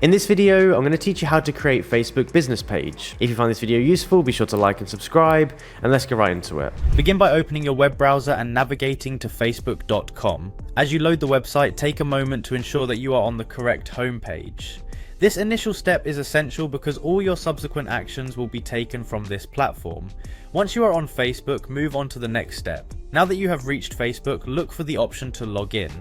In this video, I'm going to teach you how to create Facebook business page. If you find this video useful, be sure to like and subscribe, and let's get right into it. Begin by opening your web browser and navigating to facebook.com. As you load the website, take a moment to ensure that you are on the correct homepage. This initial step is essential because all your subsequent actions will be taken from this platform. Once you are on Facebook, move on to the next step. Now that you have reached Facebook, look for the option to log in.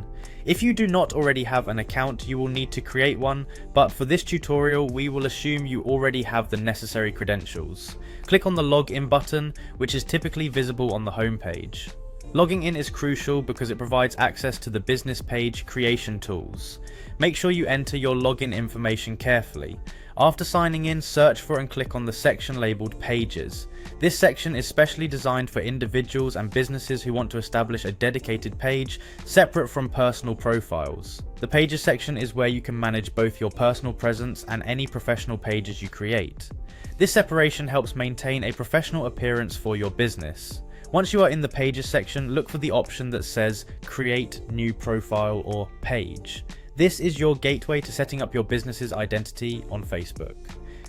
If you do not already have an account, you will need to create one, but for this tutorial, we will assume you already have the necessary credentials. Click on the login button, which is typically visible on the homepage. Logging in is crucial because it provides access to the business page creation tools. Make sure you enter your login information carefully. After signing in, search for and click on the section labeled Pages. This section is specially designed for individuals and businesses who want to establish a dedicated page separate from personal profiles. The Pages section is where you can manage both your personal presence and any professional pages you create. This separation helps maintain a professional appearance for your business. Once you are in the Pages section, look for the option that says Create New Profile or Page. This is your gateway to setting up your business's identity on Facebook.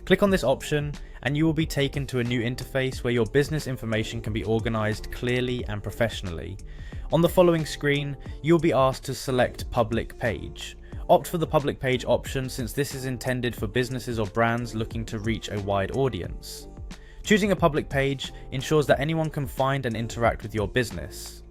Click on this option and you will be taken to a new interface where your business information can be organized clearly and professionally. On the following screen, you will be asked to select Public Page. Opt for the Public Page option since this is intended for businesses or brands looking to reach a wide audience. Choosing a public page ensures that anyone can find and interact with your business.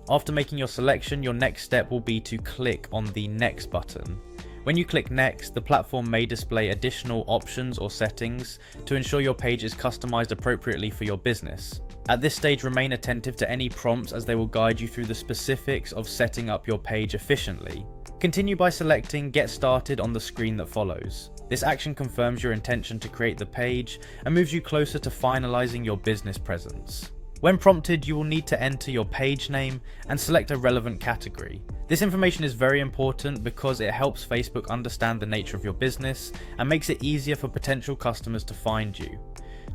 After making your selection, your next step will be to click on the Next button. When you click Next, the platform may display additional options or settings to ensure your page is customized appropriately for your business. At this stage, remain attentive to any prompts as they will guide you through the specifics of setting up your page efficiently. Continue by selecting Get Started on the screen that follows. This action confirms your intention to create the page and moves you closer to finalizing your business presence. When prompted, you will need to enter your page name and select a relevant category. This information is very important because it helps Facebook understand the nature of your business and makes it easier for potential customers to find you.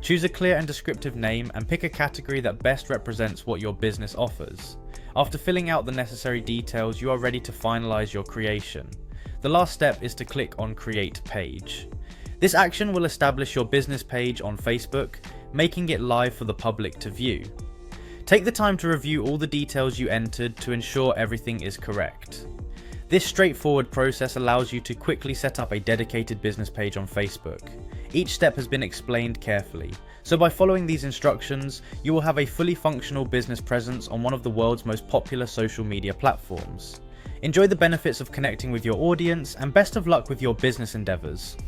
Choose a clear and descriptive name and pick a category that best represents what your business offers. After filling out the necessary details, you are ready to finalize your creation. The last step is to click on Create Page. This action will establish your business page on Facebook, making it live for the public to view. Take the time to review all the details you entered to ensure everything is correct. This straightforward process allows you to quickly set up a dedicated business page on Facebook. Each step has been explained carefully, so by following these instructions, you will have a fully functional business presence on one of the world's most popular social media platforms. Enjoy the benefits of connecting with your audience, and best of luck with your business endeavors.